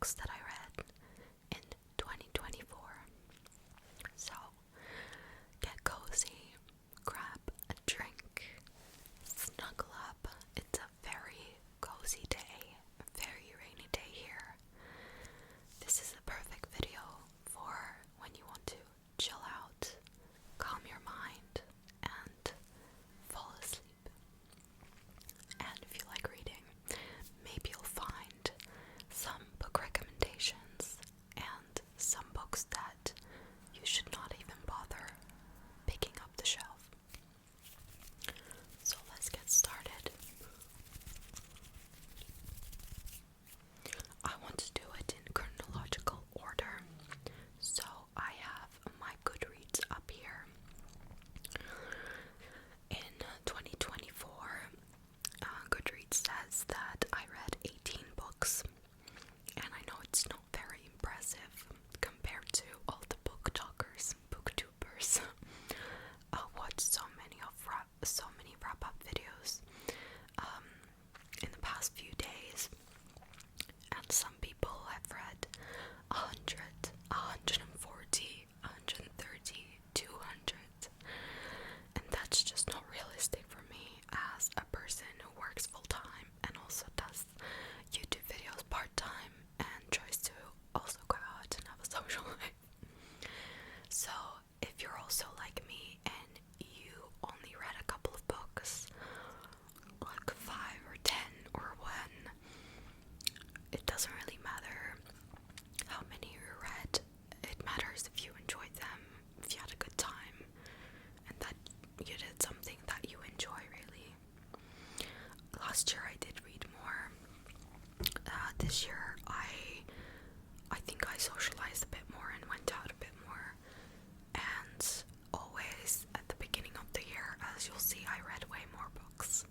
books that I read in 2024. So, get cozy, grab a drink, snuggle up. It's a very cozy day, a very rainy day here. This is a perfect video for when you want to chill out, calm your mind, and fall asleep. And if you like reading, maybe you'll find some book recommendations and some books that you should not even bother picking up the shelf. So let's get started. I want to do it in chronological order. So I have my Goodreads up here. In 2024, Goodreads says that I read 18 books, and I know it's not very impressive compared to all the book talkers, booktubers. I watched so many wrap-up videos in the past few days, and some people have read 100, 140, 130, 200, and that's just not realistic for me as a person who works full-time and also does YouTube videos part-time and tries to also go out and have a social life. So if you're also like me and you only read a couple of books, like 5 or 10 or 1, it doesn't really matter how many you read. It matters if you enjoyed them, if you had a good time, and that you did something that you enjoy, really. Last year I did read more. This year I think I socialized a bit more and went out a bit more. And always at the beginning of the year, as you'll see, I read way more books.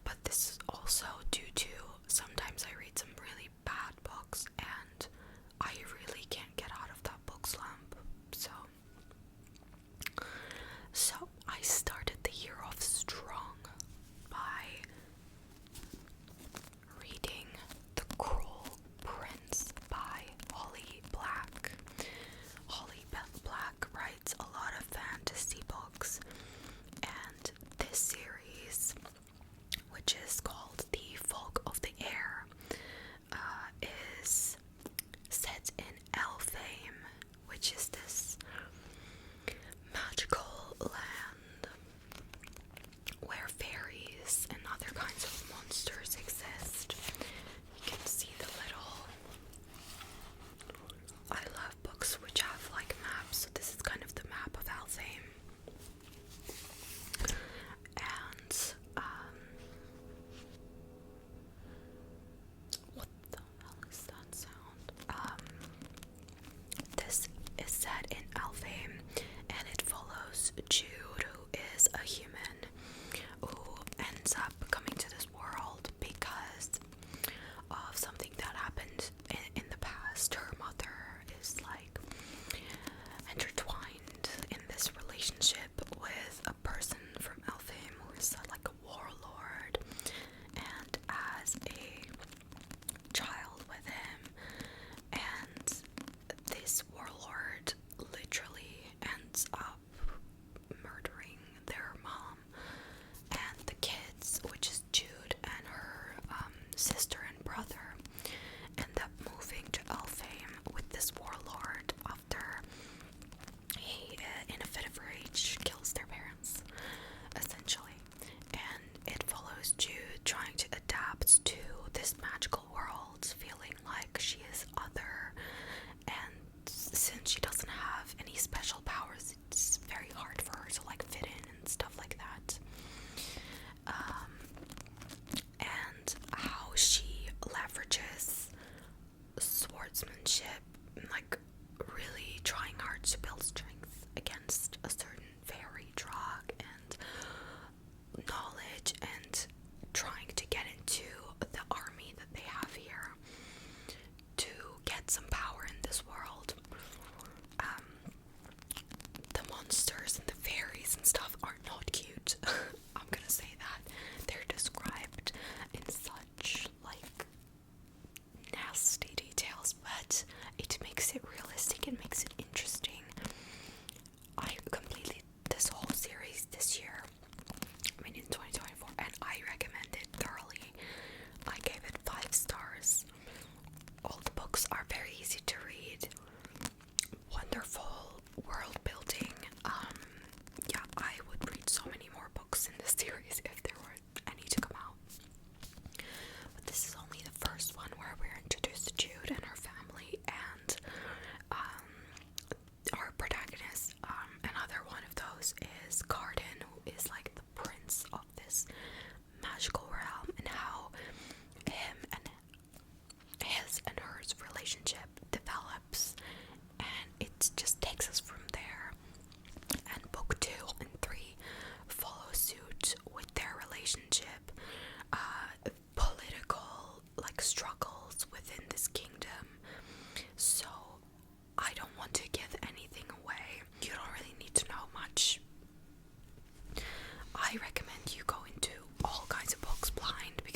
But this is also due to sometimes I read some really bad books and I really can't get out of that book slump. So I started the year off strong by reading The Cruel Prince by Holly Black. Holly Black writes a lot of fantasy books, and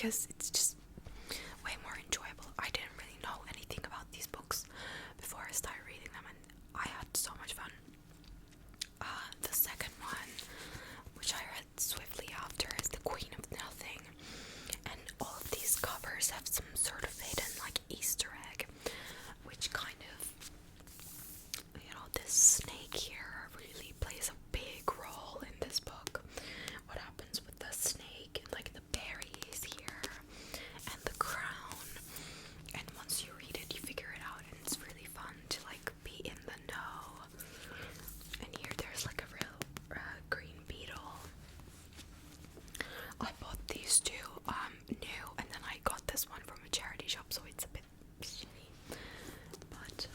because it's just way more enjoyable. I didn't really know anything about these books before I started reading them, and I had so much fun. The second one, which I read swiftly after, is The Queen of Nothing, and all of these covers have some sort of hidden like Easter egg, which kind of, you know, this snake here really plays a big role in this book. What happens with the snake, and like the berries here, and the crown, and once you read it, you figure it out, and it's really fun to like be in the know. And here there's like a real green beetle. I bought these two new, and then I got this one from a charity shop, so it's a bit shitty. But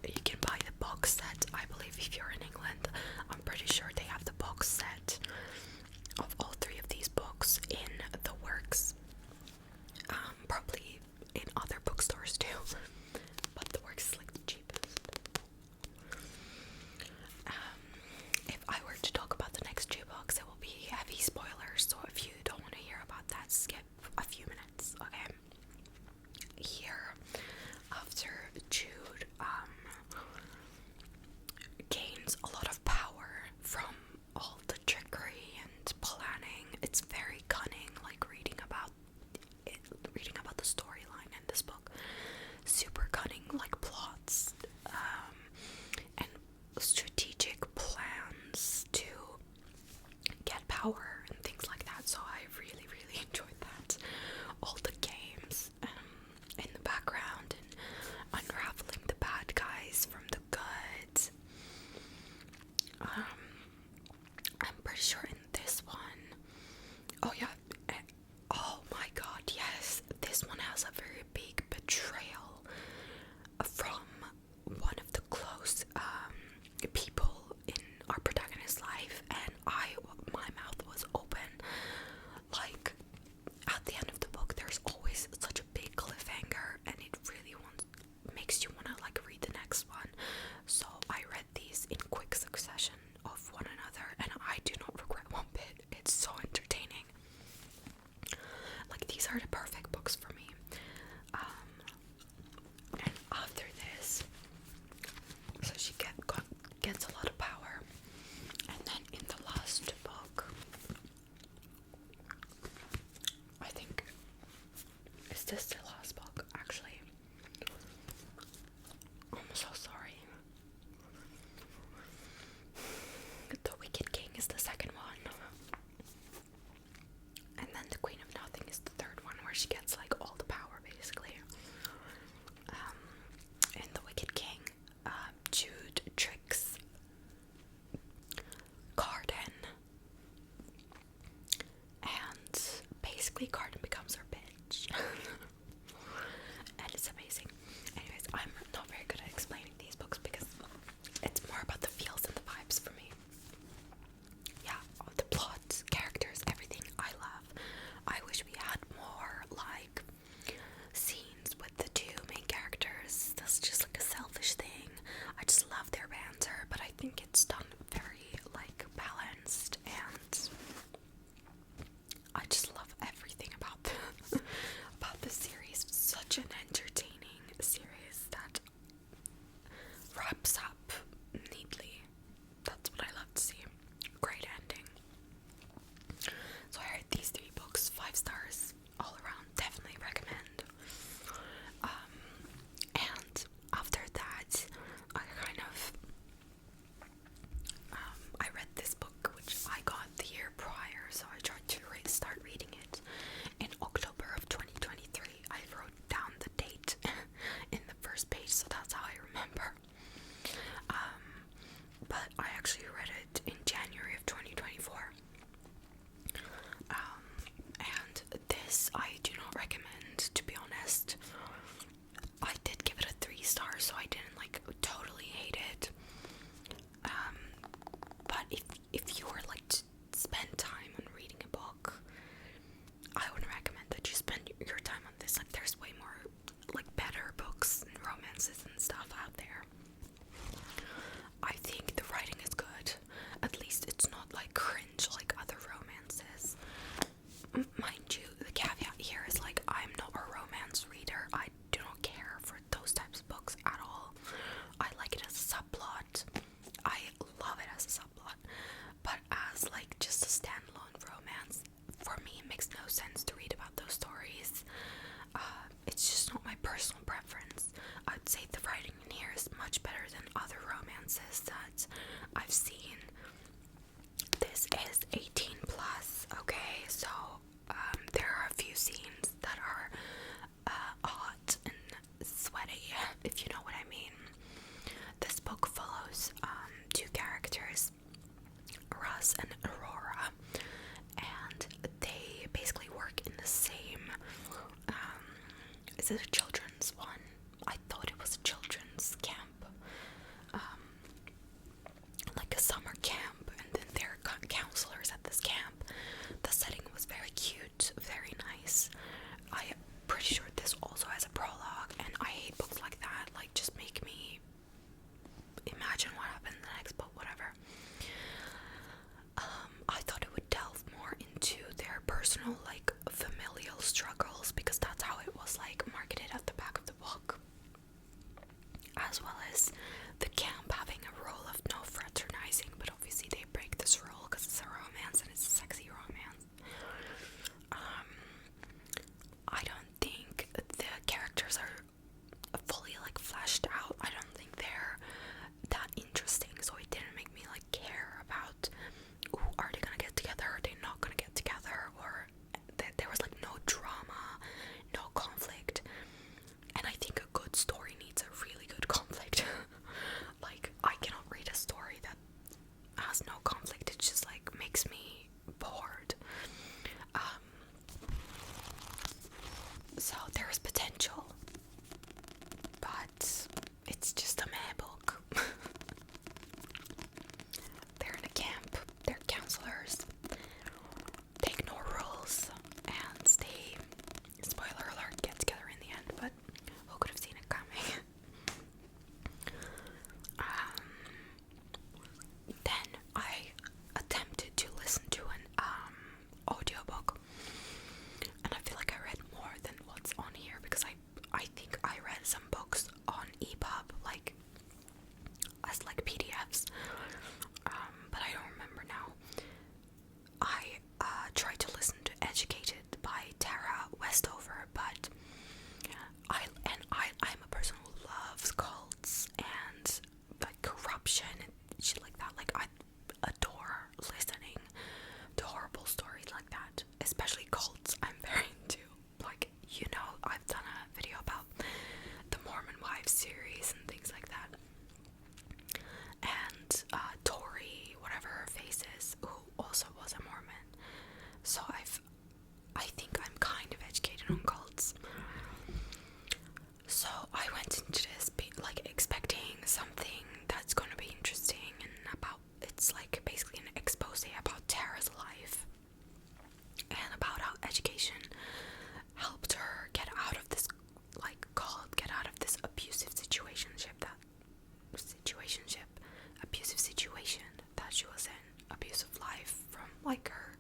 you can buy the box set. I believe if you're in England, I'm pretty sure they have the box set of all three of these books in the works. Probably in other bookstores too, but the works is like the cheapest. If I were to talk about the next two books, it will be heavy spoilers, so if you don't want to hear about that, skip a few minutes, okay? Here, after Jude gains a lot of power from all the trickery and planning, it's very cunning, like reading about the storyline in this book. Super cunning, like plots, and strategic plans to get power and things like that. So I really, really enjoyed that. All the games in the background and unraveling the bad guys from the good. I'm pretty sure in this one, oh yeah, oh my god, yes, this one has a very big betrayal from one of the close people in our protagonist's life, and my mouth was open. Like, at the end of the book, there's always such a big cliffhanger, and it really makes you want to like read the next one. So I read these in quick succession of one another, and I do not regret one bit. It's so entertaining. Like, these are the perfect books for me. And after this, so she gets a lot of power, and then in the last book, I think, is this the last book? Actually, I'm so sorry. The Wicked King is the second one, and then The Queen of Nothing is the third one, where she gets like all the power basically. In The Wicked King, Jude tricks Carden, and basically Carden becomes her bitch. is it a children's one? I thought it was a children's camp, like a summer camp, and then there are counselors at this camp. The setting was very cute, very nice. I'm pretty sure this also has a prologue, and I hate books like that. Like, just make me imagine what happens in the next book, whatever. I thought it would delve more into their personal, like, familial struggles, because that's how it was, like, marketed at the back of the book, as well as the camp having a rule of no fraternizing, but obviously they break this rule because it's a romance and it's a sexy romance. I don't think the characters are fully, like, fleshed out. I don't think they're that interesting, so it didn't make me, like, care about, ooh, are they gonna get together, are they not gonna get together, or there was, like, no drama, no conflict. And I think a good story needs a really good conflict. Like, I cannot read a story that has no conflict. It just, like, makes me bored. So there's potential, but it's just a meh book. They're in a camp, they're counselors, they ignore rules, and they, spoiler alert, get together in the end, but who could have seen it coming? Then I attempted to listen to an audiobook, and I feel like I read more than what's on here, because I think I read some books on EPUB, like, as, like, PDFs, but I don't remember now. I tried to listen to Educated by Tahereh Westover, but I'm a person who loves cults and, like, corruption and shit like that. Like, I adore listening to horrible stories like that, especially cults. I'm very into, like, you know, I've done a video about the Mormon Wives series and things like that. And Tori, whatever her face is, who also was a Mormon. So I think I'm kind of educated on cults. So I went into this like expecting something that's gonna be interesting, and about, it's like basically an expose about Tara's life and about how education helped her get out of this, like, cult, get out of this abusive situation that she was in, abusive life from, like, her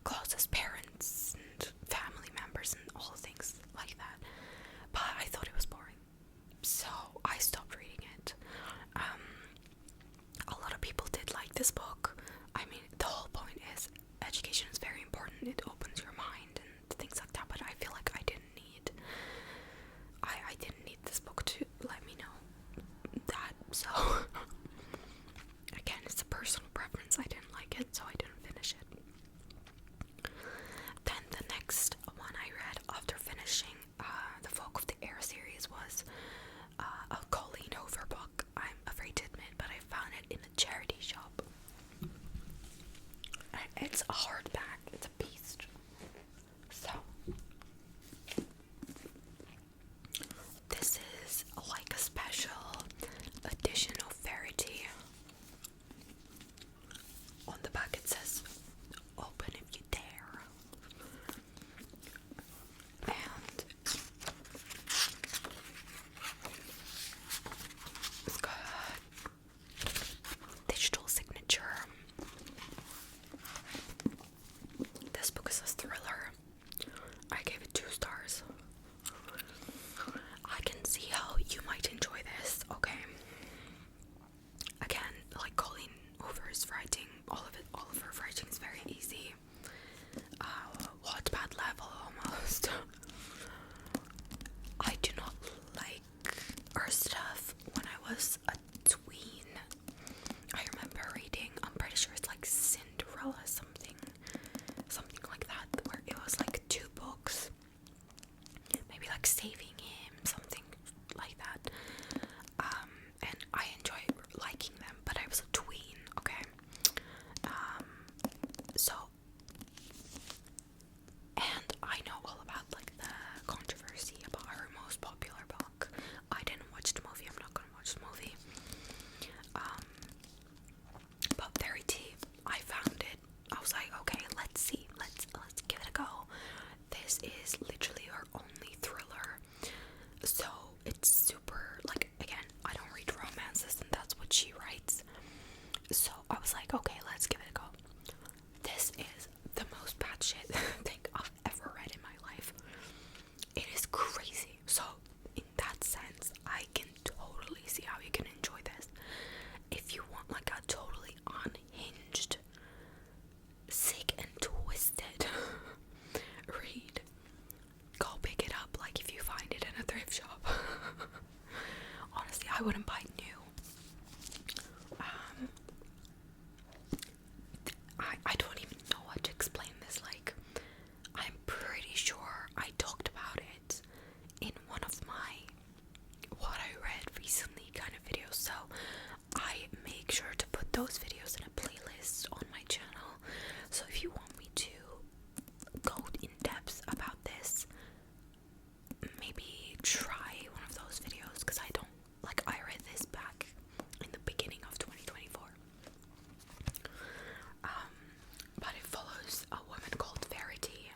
closest parents and family members and all things like that. But I thought it was boring, so I stopped reading it. A lot of people did like this book. I mean, the whole point is education is very important. It opens your mind and things like that, but I feel like I didn't need this book to let me know that, so again, it's a personal preference. I didn't like it, so I didn't finish it. Then the next one I read after finishing the Folk of the Air series was a Colleen Hoover book. I'm afraid to admit, but I found it in a charity shop. It's a hardback. It's a beast. So this is like a special edition of Verity. On the back it says, "Open if you dare." And it's got a digital signature. This book is a thriller. I gave it 2 stars. I can see how you might enjoy this, okay? Again, like, Colleen Hoover's writing, all of her writing is very easy. Wattpad level almost. I do not like her stuff when I was a tween. I remember reading, I'm pretty sure it's like Cinderella something like that, where it was like 2 books, maybe like Saving Him, something like that. And I enjoy liking them, but I was a tween, okay? So, and I know all about, like, the controversy about her I wouldn't buy new. I don't even know how to explain this. Like, I'm pretty sure I talked about it in one of my what I read recently kind of videos, so I make sure to put those videos in a playlist on my channel. So if you want me to go in depth about this, maybe try one of those videos, because I don't, like, I read this back in the beginning of 2024. But it follows a woman called Verity.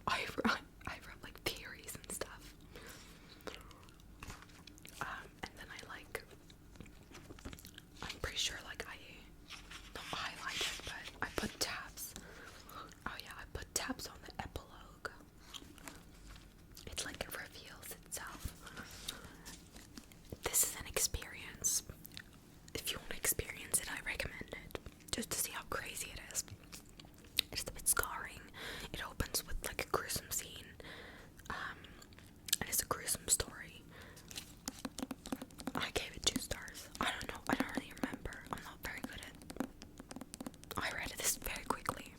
I wrote like theories and stuff. And then I'm pretty sure like I don't highlight it, but I put tabs. Oh yeah, I put tabs on the epilogue. It like reveals itself. This is an experience. If you want to experience it, I recommend it, just to see how crazy it is. It's a bit scarring. It opens with like a gruesome scene, and it's a gruesome story. I gave it 2 stars. I don't know. I don't really remember. I'm not very good at. I read this very quickly.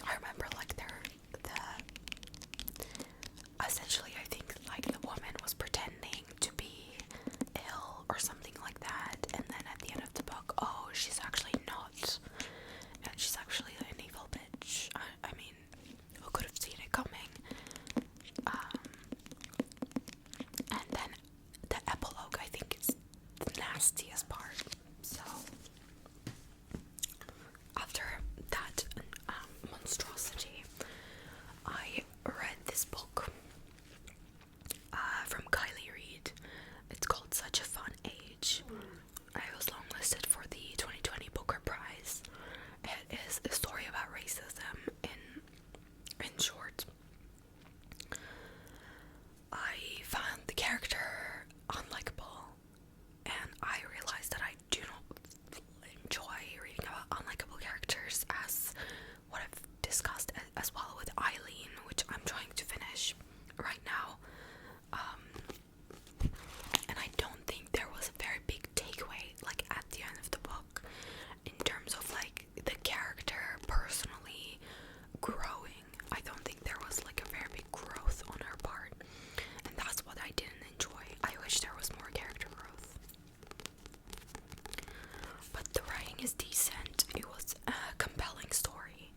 I remember like essentially I think like the woman was pretending to be ill or something like that, and then at the end of the book, oh, she's actually not, and she's actually an evil bitch. I mean, who could have seen it coming? And then the epilogue, I think, is the nastiest part. So after that monstrosity, I read this book from Kiley Reid. It's called Such a Fun Age. I was longlisted for the 2020 Booker Prize. It is a story about racism in short. I found the character unlikable, and I realized that I do not enjoy reading about unlikable characters, as what I've discussed as well with Eileen, which I'm trying to finish right now. And I don't think there was a very big takeaway like at the end of the book in terms of like the character personally growing. I don't think there was like a very big growth on her part, and that's what I didn't enjoy. I wish there was more character growth, but the writing is decent. It was a compelling story,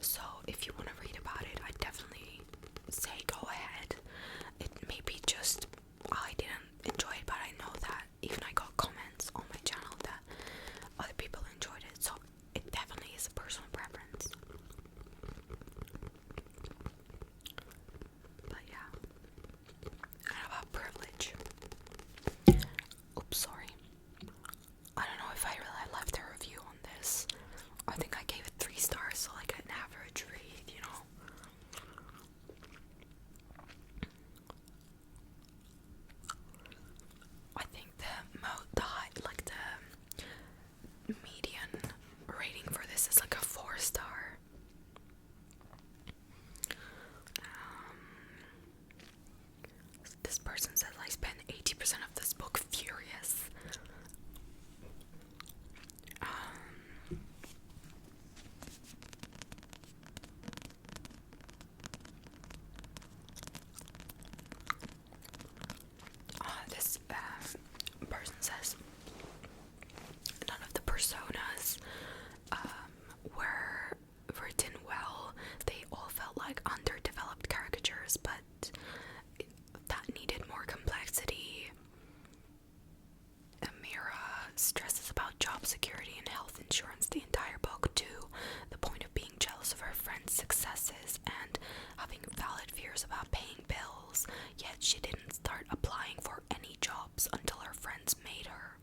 so if you want to read about it, I definitely say go ahead. It may be just I didn't enjoy it, but I know that even I got comments on my channel that other people enjoyed it, so it definitely is a personal preference. But yeah, and about privilege. Oops, sorry. I don't know if I really left a review on this. I think I gave it 3 stars, so like an average read, you know. I think the median rating for this is like a 4-star. This person says I spent 80% of this book furious. This person says none of the personas were written well. They all felt like underdeveloped caricatures, but that needed more complexity. Amira stresses about job security and health insurance the entire book, to the point of being jealous of her friends' successes and having valid fears about paying bills, yet she didn't start applying for any jobs until her friends made her.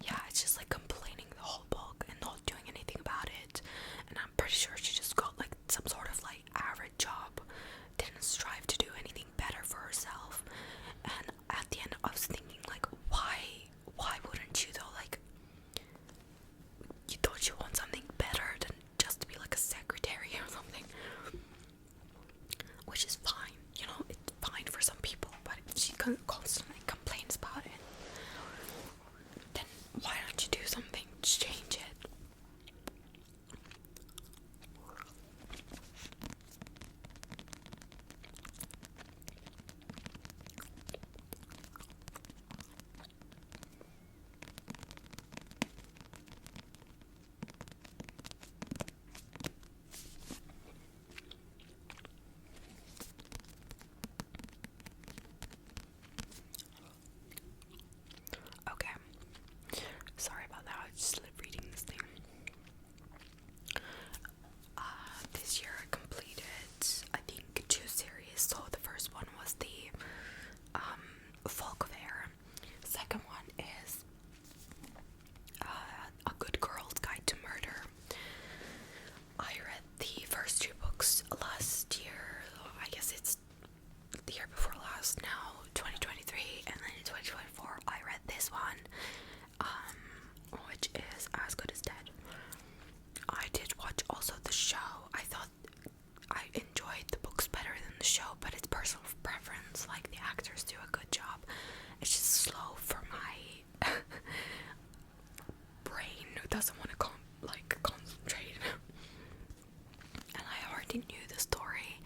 Yeah, it's just like complaining the whole book and not doing anything about it, and I'm pretty sure she just got like some sort of like average job, didn't strive to do anything better for herself. And at the end I was thinking like, why wouldn't you though? Like, you don't you want something better than just to be like a secretary or something? Which is fine, you knew the story.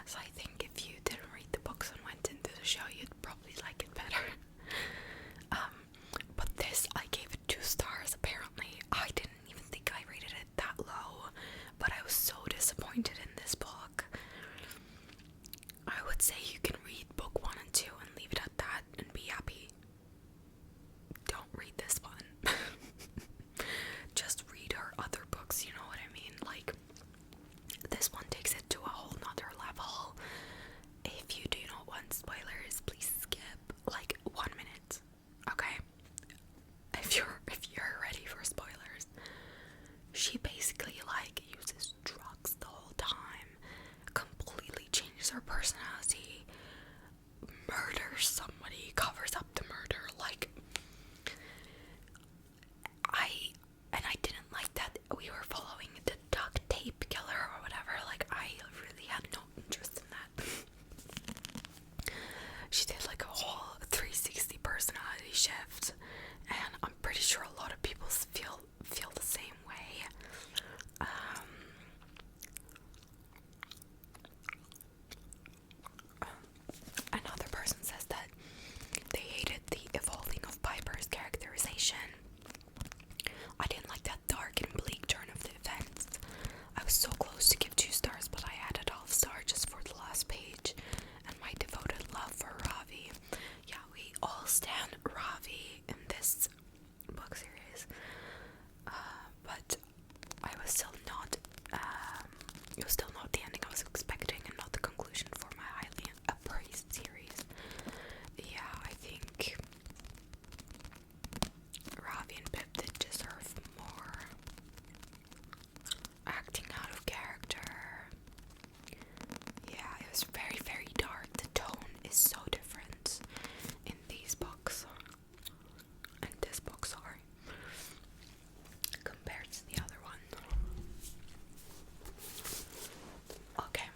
So I think if you didn't read the books and went into the show, you'd probably like it better. But this, I gave it 2 stars apparently. I didn't even think I rated it that low, but I was so disappointed in this book. I would say you can read book 1 and 2 and leave it at that and be happy. Don't read this one. Just read her other books, you know what I mean? Like, this one takes it to a whole nother level. If you do not want spoilers, please skip like 1 minute, okay? If you're ready for spoilers. She basically like uses drugs the whole time, completely changes her personality, murders somebody, covers up the murder. Like, I didn't like that we were following the duct tape killer or whatever. Like, I really had no interest in that. She did like a whole 360 personality shift, and I'm pretty sure a lot of people feel the same way. Another person says that they hated the evolving of Piper's characterization. I didn't like that dark and bleak turn of the events. I was so close to give 2 stars, but I added half star just for the last page and my devoted love for Ravi. Yeah, we all stand Ravi in this book series. But I was still not, it was still not the ending I was expecting and not the conclusion for my highly appraised series. Yeah, I think Ravi and Pip did deserve more acting out of character. Yeah, it was very, very dark. The tone is so different in these books. In this book, sorry. Compared to the other one. Okay,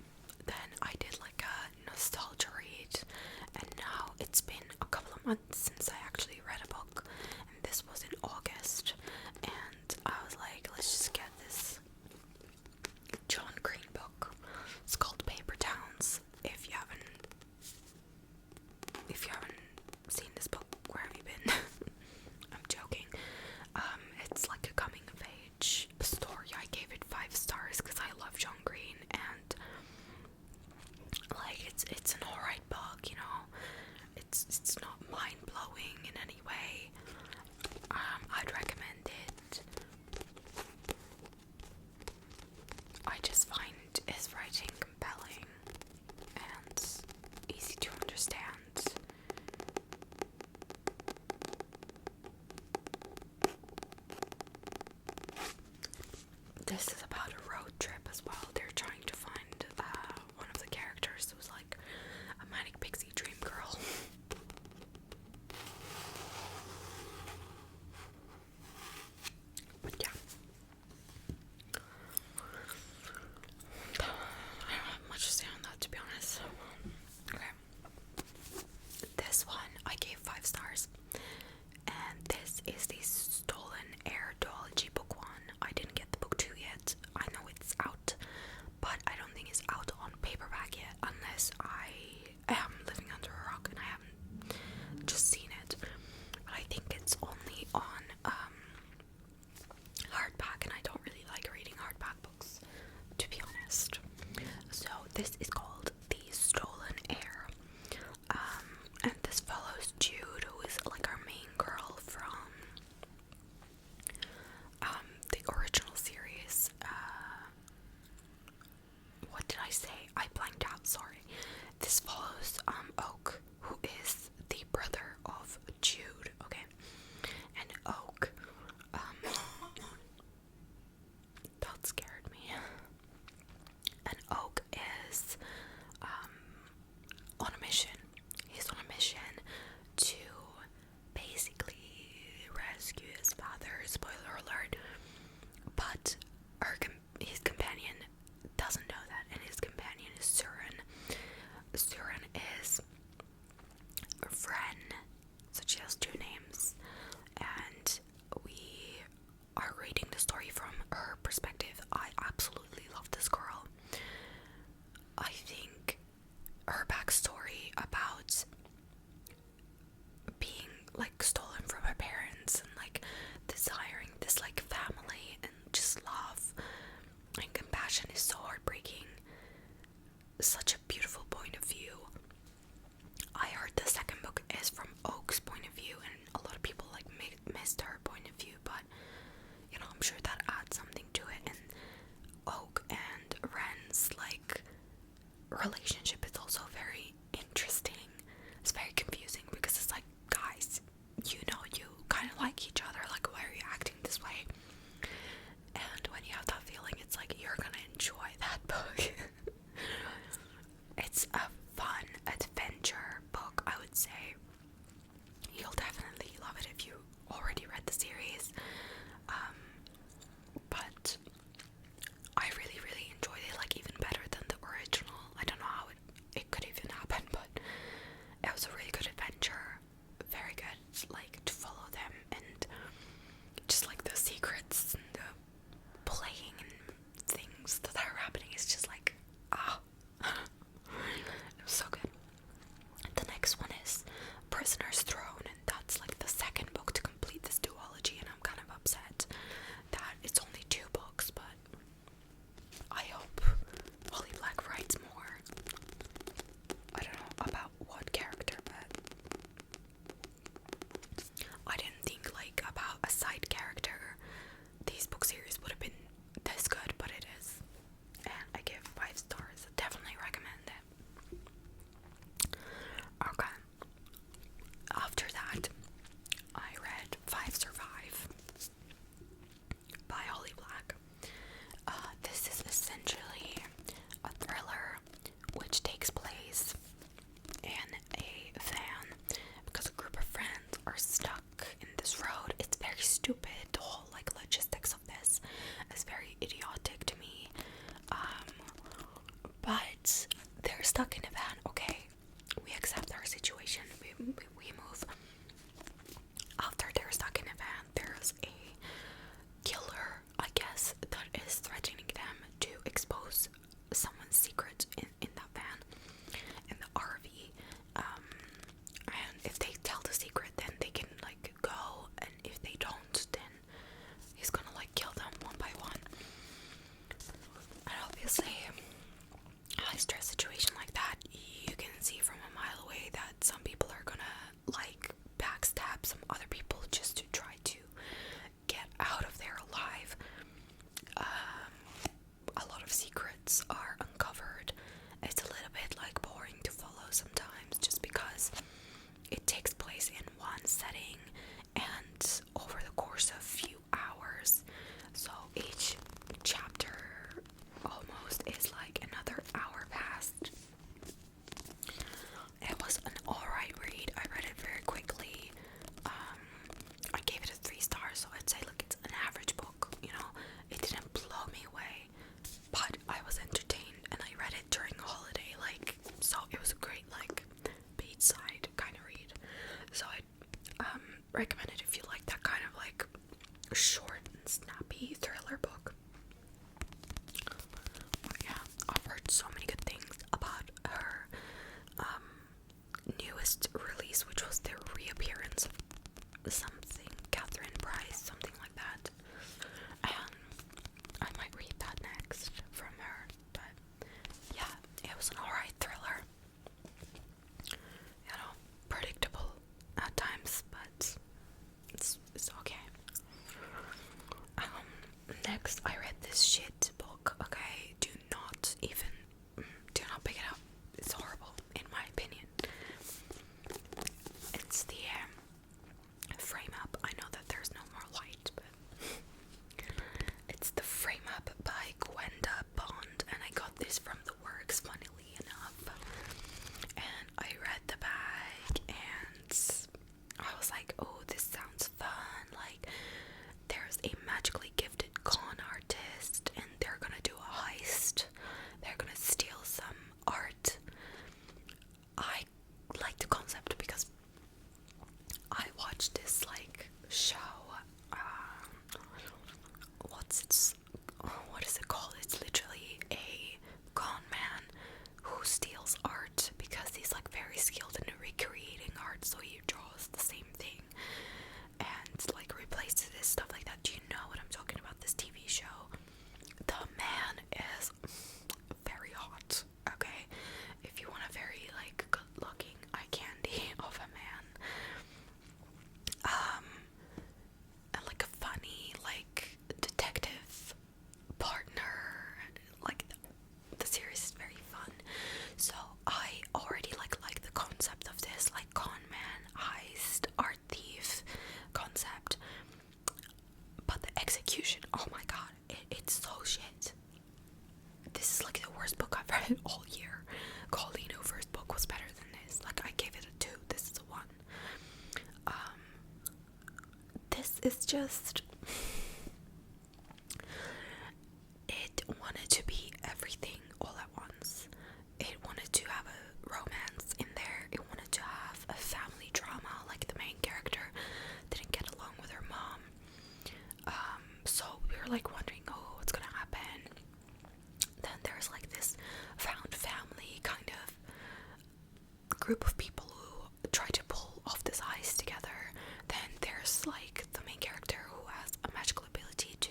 then I did like a nostalgia read, and now it's been a couple of months since I actually read a book, and this was in August, and I was like, let's just get this John Green book. It's called Paper Towns. If you haven't seen this book, where have you been? I'm joking. It's like a coming of age story. I gave it 5 stars because I love John Green, and like it's an alright book, you know. It's not mind blowing in any way. I'd recommend it. I just find his writing compelling and easy to understand. This is about a road trip as well. They're trying to find one of the characters who's like a manic pixie dream girl. But yeah. I don't have much to say on that, to be honest. Okay. This one I gave 5 stars. And this is the Stolen Heir duology book 1. I didn't get the book 2 yet. I know it's out, but I don't think it's out on paperback yet, unless I am living under a rock and I haven't just seen it. But I think it's only on hardback, and I don't really like reading hardback books, to be honest. So this is called The Stolen Heir. And this follows Jude, who is like our main girl from the original series. What did I say? I blanked out, sorry. This follows Oak, who is the brother of Jude, okay? And Oak, that scared me. And Oak is on a mission. He's on a mission to basically rescue his father. Spoiler alert. But his companion doesn't know that, and his companion is Surin. Surin is reaction is so heartbreaking. Such a beautiful point of view. I heard the second book is from Oak's point of view, and a lot of people like missed her point of view, but you know, I'm sure that adds something to it. And Oak and Ren's like relationship is also very interesting. It's very confusing because it's like, guys, you know, you kind of like each other, like why are you acting this way? And when you have that feeling, it's like you're gonna enjoy that book. It's a fun adventure book, I would say. You'll definitely love it if you already read the series. But I really, really enjoyed it, like even better than the original. I don't know how it could even happen, but it was a really good adventure. Very good, like, to follow them, and just like the secrets and the playing and things that are happening is just like, it was so good. The next one is Prisoner's Throne, and that's like the second book to complete this duology, and I'm kind of upset that it's only 2 books, but I hope Holly Black writes more. I don't know about what character, but I didn't think like about a side character these book series would have been this good, but it is. And I give 5 stars. Definitely recommend it. Okay. After that, I read 5 Survive by Holly Black. This is essentially a thriller which takes place in a van because a group of friends are stuck in this road. It's very stupid. The whole like logistics of this is very idiotic to me. But they're stuck in a van. Okay, we accept our situation. We move. After they're stuck in a van, there's a killer, I guess, that is threatening them to expose someone's secret in that van, in the RV. And if they tell the secret, then they can like go, and if they don't, then he's gonna like kill them one by one. And obviously, a high stress situation like that, you can see from a mile away that some people are gonna like backstab some other people just to try to get out of there alive. A lot of secrets are uncovered. It's a little bit like boring to follow sometimes, just because it takes place in one setting and over the course of a few hours. So each chapter almost is like another hour past. It was an alright read. I read it very quickly. I gave it a 3 stars, so I'd say look, it's an average book, you know. It didn't blow me away, but I was entertained, and I read it during a holiday, like, so it was a great like beachside kind of read. So I recommend it if you like that kind of like short and snappy thriller book. But yeah, I've heard so many good things about her newest release, which was the reappearance of something, Catherine Price, something like that. And I might read that next from her. But yeah, it was an alright thriller. You know, predictable at times, but it's okay. Next, I read this shit book. Okay, do not pick it up. It's horrible, in my opinion. it wanted to be everything all at once. It wanted to have a romance in there. It wanted to have a family drama, like the main character didn't get along with her mom. So we were like wondering, oh, what's gonna happen? Then there's like this found family kind of group of people who try to pull off this heist together. Then there's like the main character who has a magical ability to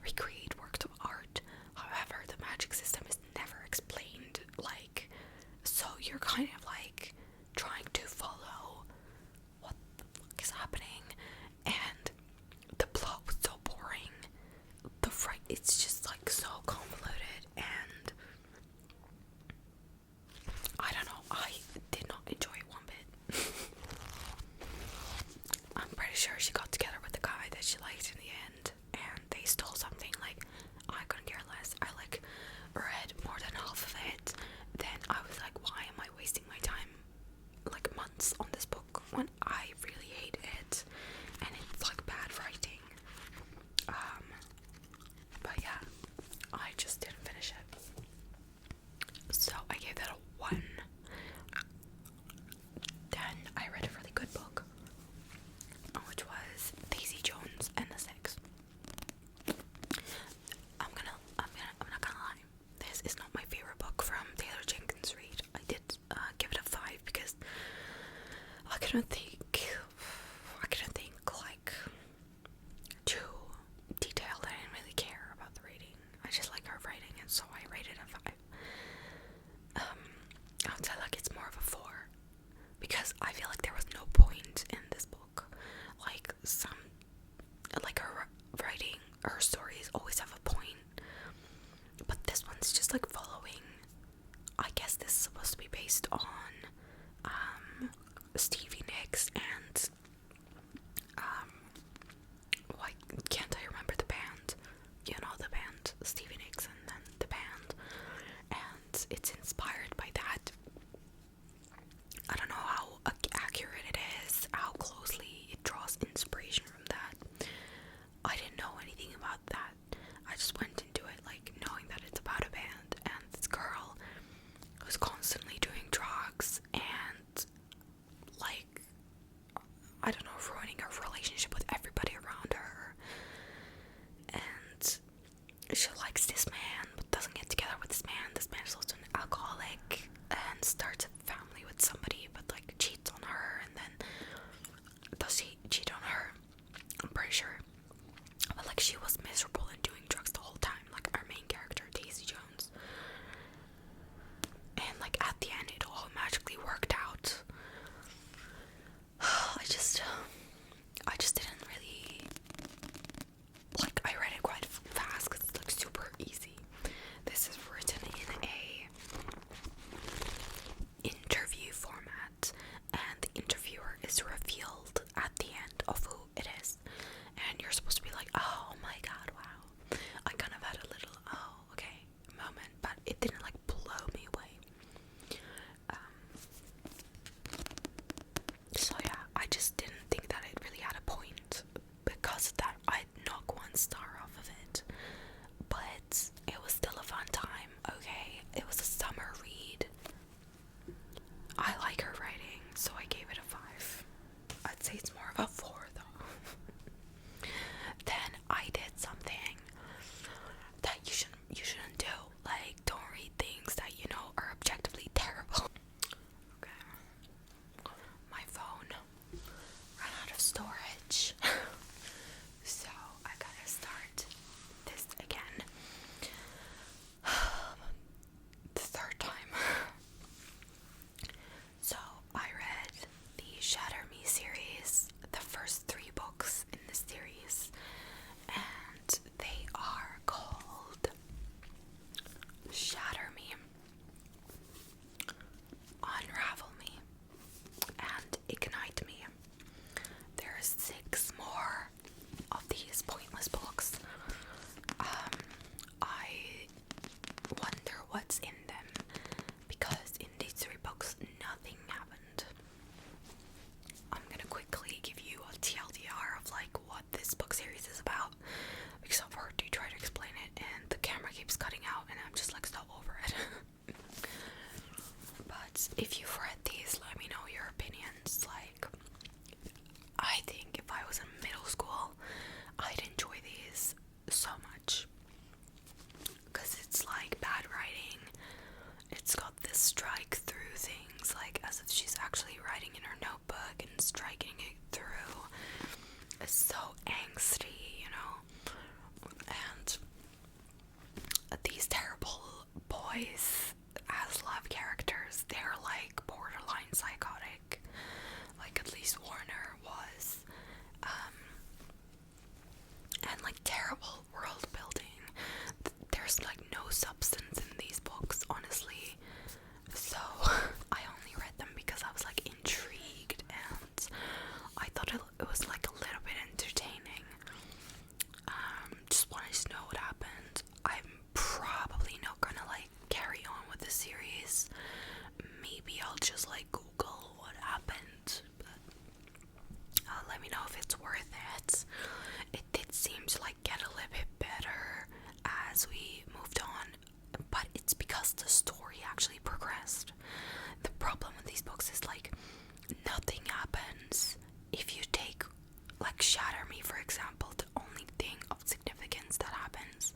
recreate works of art. However, the magic system is never explained, like, so you're kind of like trying to follow what the fuck is happening, and the plot was so boring. It's just like so convoluted, and I don't know, I did not enjoy it one bit. I'm pretty sure she got together with the guy that she liked in the end, and they stole something. Like, I couldn't care less. I like read more than half of it. Then I was like, why am I wasting my time, like months, on this book when I really hate it, and it's like bad writing. But yeah, I just didn't finish it. So I gave that a 1. Then I read a really good book, which was Daisy Jones and the Six. I'm not gonna lie, this is not my favorite book from Taylor Jenkins Reid. I did give it a 5 because I couldn't think like too detailed. I didn't really care about the rating. I just like her writing, and so I rated a 5. I would say like it's more of a 4 because I feel like there was no point in this book. Like her writing, her stories always have a point, but this one's just like following. I guess this is supposed to be based on Stevie Nicks and why can't I remember the band? You know the band, Stevie Nicks and then the band, and it's inspired by that. I don't know how accurate it is, how closely it draws inspiration from that. I didn't know anything about that. I just went into it like knowing that it's about a band and this girl who's constantly doing drugs and like, I don't know, ruining her relationship with everybody around her. And she likes this man but doesn't get together with this man. This man is also an alcoholic and starts a family with somebody but like cheats on her, and then does he cheat on her? I'm pretty sure. But like she was miserable and doing drugs the whole time, like our main character, Daisy Jones. And like at the end it all magically worked out. I just didn't really like, I read it quite fast because it's like super easy. This is written in a interview format, and the interviewer is revealed at the end of who it is, and you're supposed to be like, oh my god, wow. I kind of had a little oh okay moment, but it didn't like blow me away. So yeah, I just didn't think that it really had a point. Because of that, I'd knock 1 star off of it. But it was still a fun time, okay? It was a summer read. I like her writing, so I gave it a 5. I'd say it's more of a 4 though. Then I did something that you shouldn't do. Like, don't read things that you know are objectively terrible. Okay. My phone ran out of storage. So I gotta start this again. The 3rd time. So I read the Shatter Me series, the first 3 books in the series, and they are called Shatter Me, Unravel Me, and Ignite Me. There's 6 more of these pointless books. I wonder what's in them, because in these 3 books nothing happened. I'm gonna quickly give you a TLDR of like what this book's boys as love characters, they're like borderline psychotic. Like at least Warner was. And like terrible world building. There's like no substance in these books, honestly. So I only read them because I was like intrigued and I thought it was like a little bit entertaining. Just wanted to know what happened. I'm probably not gonna like carry on with the series. Maybe I'll just like Google what happened, but let me know if it's worth it. It did seem to like get a little bit better as we moved on, but it's because the story actually progressed. The problem with these books is like nothing happens. If you take like Shatter Me for example, the only thing of significance that happens,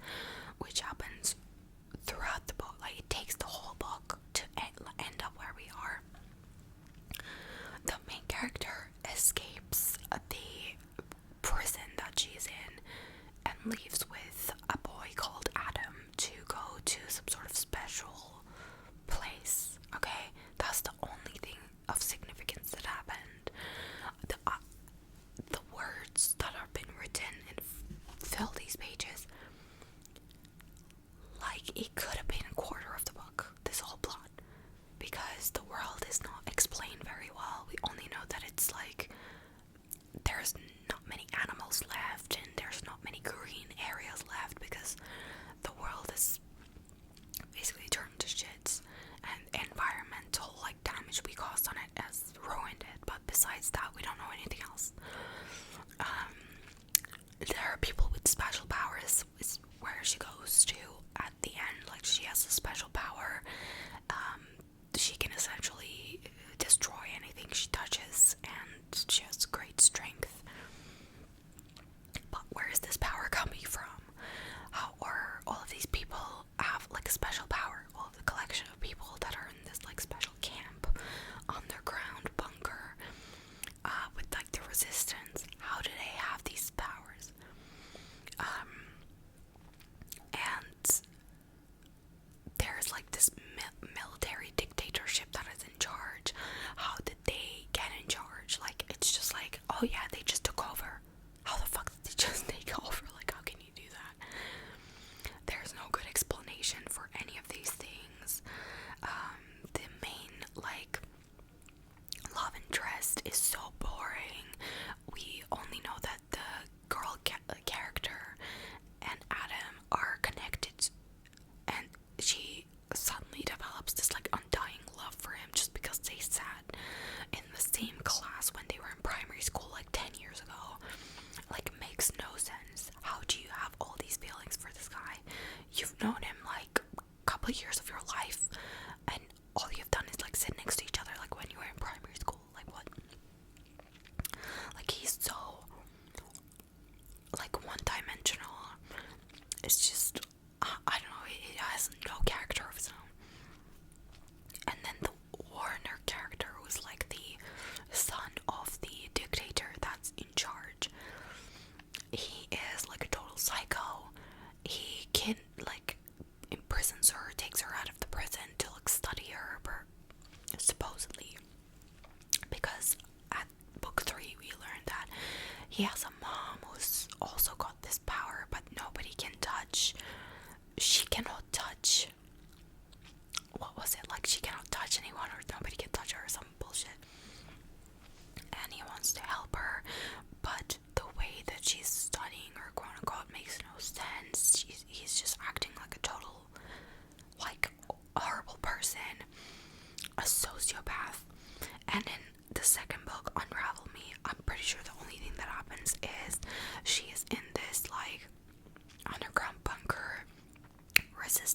which happens throughout the book, like it takes the whole book to end up where we are. The main character escapes the prison that she's in and leaves with a boy called Adam to go to some sort of special place. Okay, that's the only thing of significance that happened. The words that have been written and fill these pages, like it could have been a quarter of the book, this whole plot, because the world is not explained very well. We only know that it's like there's not many animals left and there's not many green areas left because the world is basically turned to shit, and environmental like damage we caused on it has ruined it. But besides that, we don't know anything else. There are people with special powers, is where she goes to at the end. Like she has a special power. She can essentially destroy anything she touches, and she has great strength. But where is this power coming from? How are all of these people have like a special power? All of the collection of people that are in this like special camp, underground bunker, with like the resistance. How do they have these powers? And there's like this military dictatorship that is in charge. How did they get in charge? Like it's just like, oh yeah, they just took over. How the fuck did they just take over? Like how can you do that? There's no good explanation for any of these things. The main like love interest is so boring. We only know that the girl character and Adam are connected, and she suddenly develops this like undying love for him just because they sat in the same class when they were in primary school like 10 years ago. Like it makes no sense. How do you have all these feelings for this guy? You've known him like a couple of years of your life, and all you've done is like sit next to each other like when you were in primary school. Like what? Like he's so like one-dimensional. It's just I don't know, it has no character of its own. And then the Warner character was like the son of the dictator that's in charge. He is like a total psycho. He can like imprisons her, takes her out of the prison to like study her, supposedly, because at book 3 we learned that he has a mom who's also got this power, but nobody can touch. She cannot touch. What was it? Like she cannot touch anyone, or nobody can touch her, or some bullshit. And he wants to help her, but the way that she's studying her, quote unquote, makes no sense. He's just acting like a total, like, horrible person, a sociopath. And in the second book, Unravel Me, I'm pretty sure the only thing that happens is she is in this like underground bunker, resistance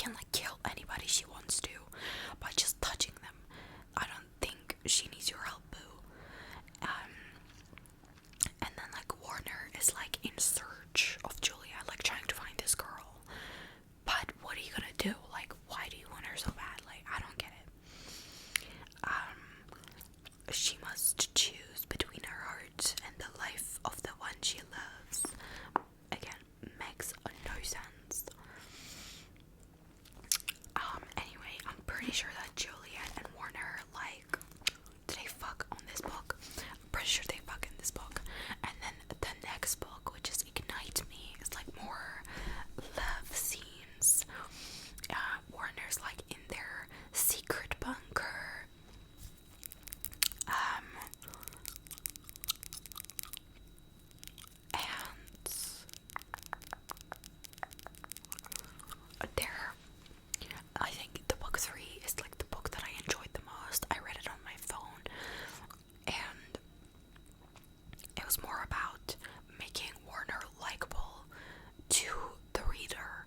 can like kill anybody she wants to by just touching them. I don't think she needs your help, boo. And then like Warner is like in search of Julia, like trying to find this girl. But what are you gonna do? Like, why do you want her so bad? Like, I don't get it. She must choose between her heart and the life of the one she loves. Again, makes no sense. Anyway, I'm pretty sure that Juliet and Warner, like, did they fuck on this book? I'm pretty sure they fuck in this book. And then the next book, which is Ignite Me, is like more love scenes. Warner's like in their secret bunker. I think the book 3 is like the book that I enjoyed the most. I read it on my phone, and it was more about making Warner likable to the reader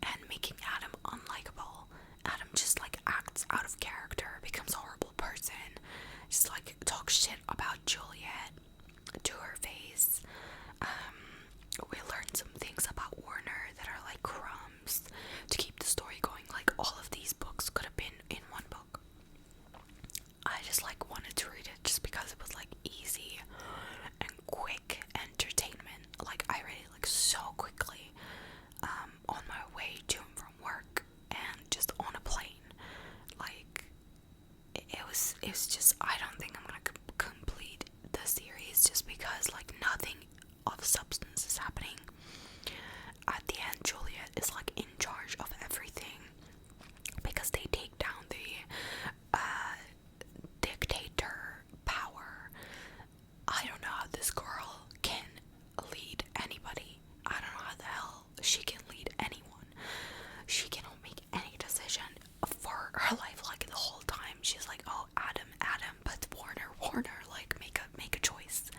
and making Adam unlikable. Adam just like acts out of character, becomes a horrible person, just like talks shit about Juliet to her face. We learned some things about Warner that are like crumbs to keep the story going. Like, all of these books could have been in one book. I just like wanted to read it just because it was like easy and quick entertainment. Like, I read it like so quickly on my way to and from work and just on a plane. Like, it was just, I don't think I'm gonna complete the series just because like nothing of substance is happening. At the end, Juliet is like in charge of everything because they take down the dictator power. I don't know how this girl can lead anybody. I don't know how the hell she can lead anyone. She cannot make any decision for her life. Like, the whole time she's like, oh, Adam, but Warner, like, make a choice.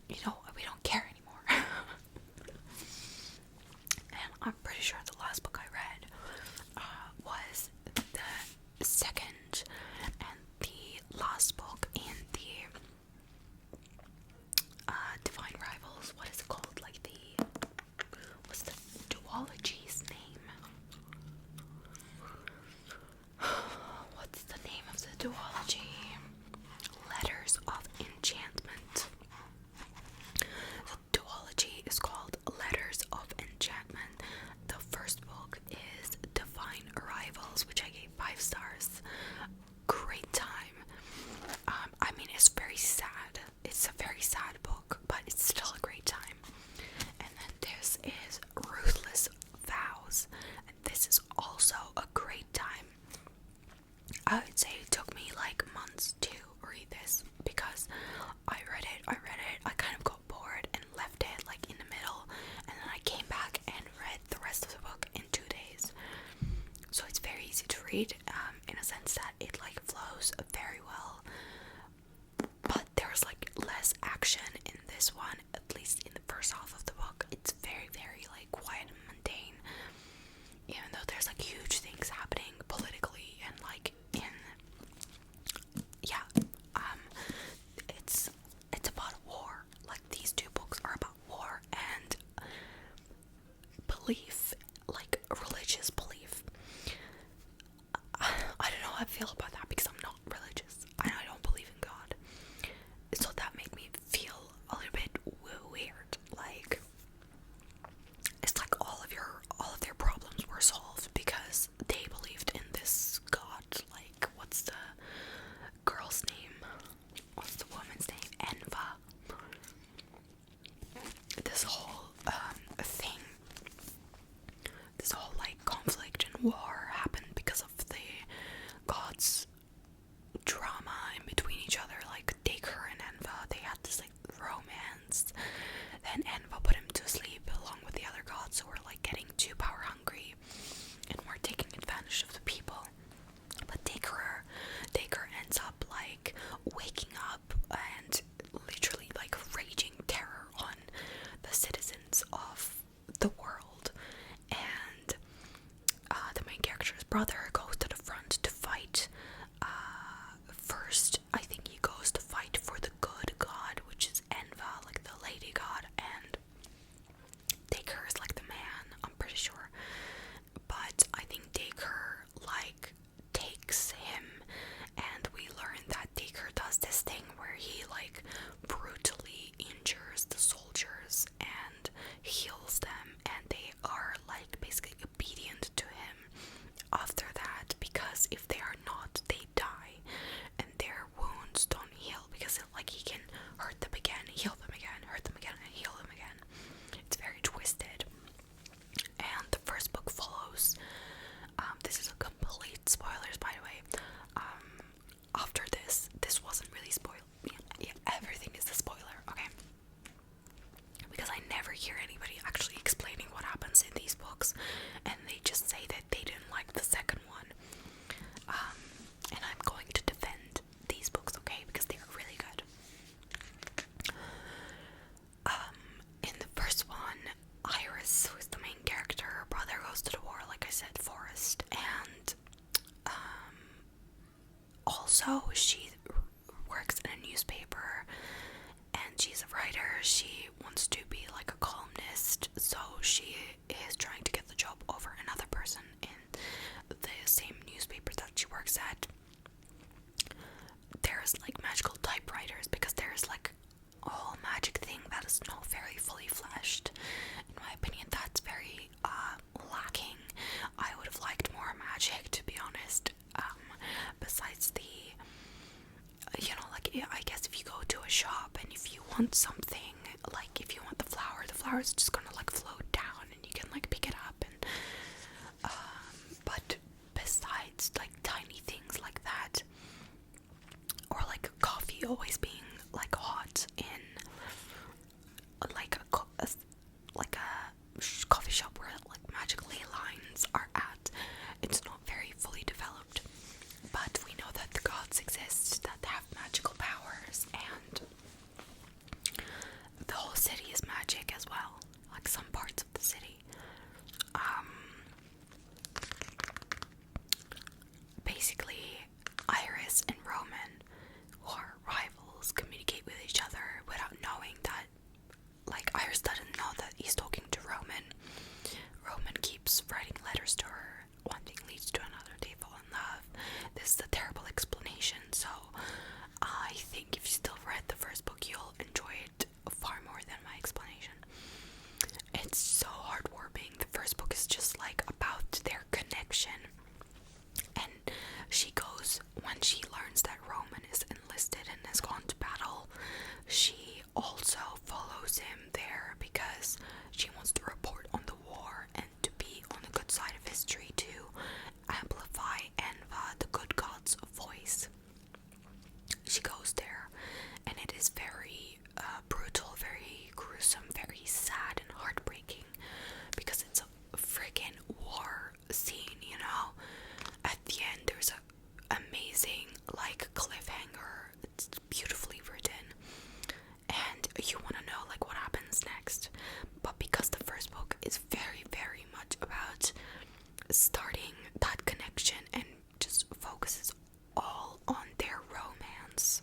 You know, we don't care anymore. And I'm pretty sure the last book I read was the second and the last book in the Divine Rivals. What is it called? Like what's the duology's name? What's the name of the duology? Letters of Enchantment. The duology is called Letters of Enchantment. The first book is Divine Arrivals, which I gave 5 stars. Great time. I mean, it's very sad. It's a very sad book, but it's still a great time. And then this is Ruthless Vows, and this is also a great time. I would say it took me like months to read this because I read it, I kind of got bored and left it like in the middle, and then I came back and read the rest of the book in 2 days. So it's very easy to read, in a sense that it like flows very well. But there's like less action in this one, at least in the first half of the book. It's very, very like quiet and mundane. Even though there's like huge things happening politically and like it's about war. Like, these 2 books are about war and belief, like religious belief. I don't know how I feel about that because I'm not religious and I don't believe in God. So that made me feel a little bit weird. Like, it's like all of their problems were solved because brother goes to the front to fight. First, I think he goes to fight for the good god, which is Enva, like the lady god, and Taker is like the man, I'm pretty sure. But I think Taker like takes him, and we learn that Taker does this thing where he like brutally injures the soldiers and heals them, and they are like basically obedient to him after that, because if they are not, they die, and their wounds don't heal, because like he can hurt them again, heal them again, hurt them again, and heal them again. It's very twisted. And the first book follows, this is a complete spoilers, by the way. After this wasn't really spoiled. Yeah, everything is a spoiler, okay? Because I never hear anybody actually explaining what happens in these books, and they just say that they didn't like the second one. And I'm going to defend these books, okay? Because they are really good. In the first one, Iris, who is the main character, her brother goes to the war, like I said, Forest, and also she works in a newspaper, and she's a writer. She wants to be like a columnist, so she is trying to get the job over another person in the same newspaper that she works at. There's like magical typewriters, because there's like a whole magic thing that is not very fully fleshed. In my opinion, that's very lacking. I would have liked more magic, to be honest. Besides the, like, I guess if you go to a shop and if you want something, like if you want the flower is just gonna like float down and you can like pick it up, and but besides like tiny things like that, or like coffee always being like hot in like a coffee shop where like magic ley lines are at, it's not very fully developed. But we know that the gods exist that have magical powers, and the whole city is magic as well, like some parts of the city. Basically, Iris and Roman, who are rivals, communicate with each other without knowing that, like, Iris doesn't know that he's talking to Roman. Roman keeps writing letters to her. One thing leads to another, they fall in love. This is a terrible explanation, so I think if you still read the first book, you'll enjoy it far more than my explanation. It's so heartwarming. The first book is just like about their connection, and she goes, when she learns that Roman is enlisted and has gone to battle, she also follows him there because she wants to report on the war and to be on the good side of history, to amplify Enva, the good god's voice. She goes there, and it is very brutal, very gruesome, very sad and heartbreaking, because it's a freaking war scene, you know? At the end, there's a amazing, like, cliffhanger. It's beautifully written, and you want to know, like, what happens next. But because the first book is very, very much about starting that connection and just focuses all on their romance,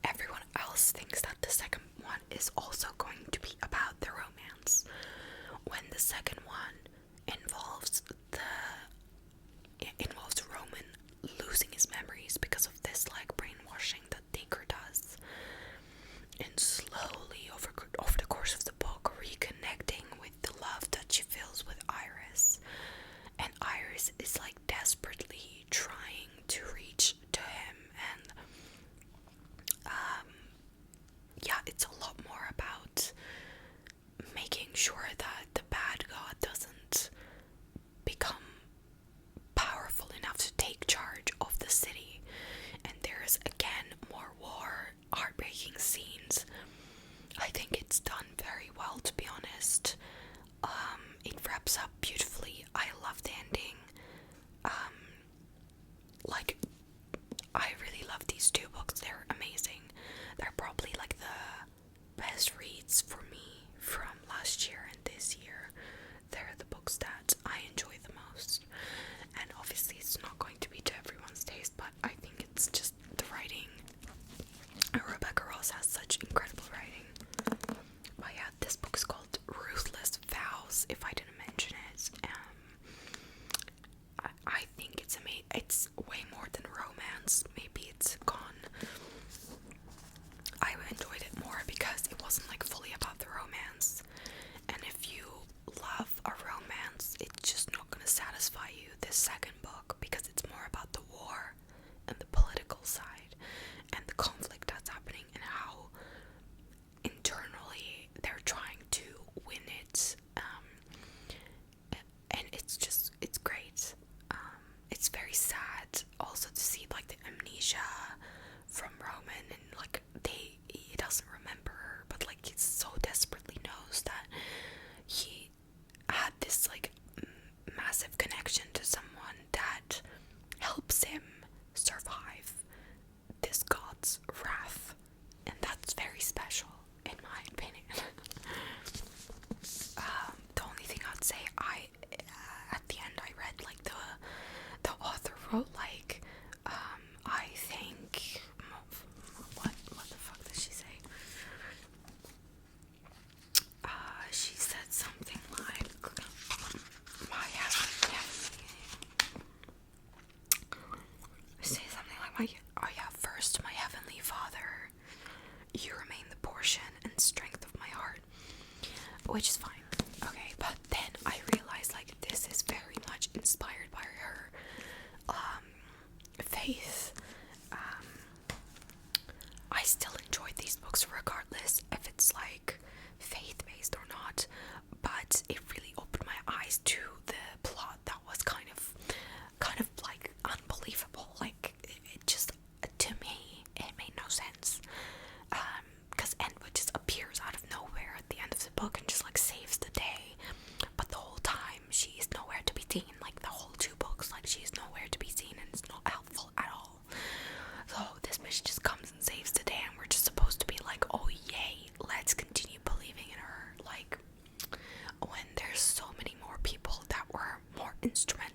everyone else thinks that the second one is also going to be about the romance, when the second one involves Roman losing his memories because of this like brainwashing that Taker does, and slowly over the course of the book reconnecting with the love that she feels with Iris, and Iris is like desperately trying to reach to him, and yeah, it's a lot more about making sure that the bad god doesn't become powerful enough to take charge of the city. And there's again more war, heartbreaking scenes. I think it's done very well, to be honest. It wraps up beautifully. I love the ending. Like, I really love these two books. They're amazing. They're probably like the best reads for me from last year and this year. They're the romance, if I didn't mention it. I think it's amazing. It's way more than romance. Maybe it's gone. I enjoyed it more because it wasn't like fully about the romance. And if you love a romance, it's just not gonna satisfy you, this second book, because it's more about the war and the political side and the conflict that's happening and how internally they're trying to win it. And it's great. It's very sad also to see like the amnesia from Roman, and like he doesn't remember her, but like he so desperately knows that he had this like massive connection to someone that helps him survive this god's wrath, and that's very special in my opinion. The only thing I'd say, at the end I read like the author wrote like I think what the fuck did she say? She said something like first, my heavenly Father, you remain the portion and strength of my heart, which is fine, okay, but then I realized like this is very much inspired by her faith. I still enjoyed these books regardless if it's like faith-based or not, but it really opened my eyes to the plot that was kind of like unbelievable. Like it just, to me, it made no sense. Because Enwood just appears out of nowhere at the end of the book and just like saves the day, but the whole time she is nowhere to be seen. Like the whole 2 books, like she's nowhere to be seen, and it's not helpful at all. So this bitch just comes and saves the day, and we're just supposed to be like, oh yay, let's continue believing in her. Like when there's so many more people that were more instrumental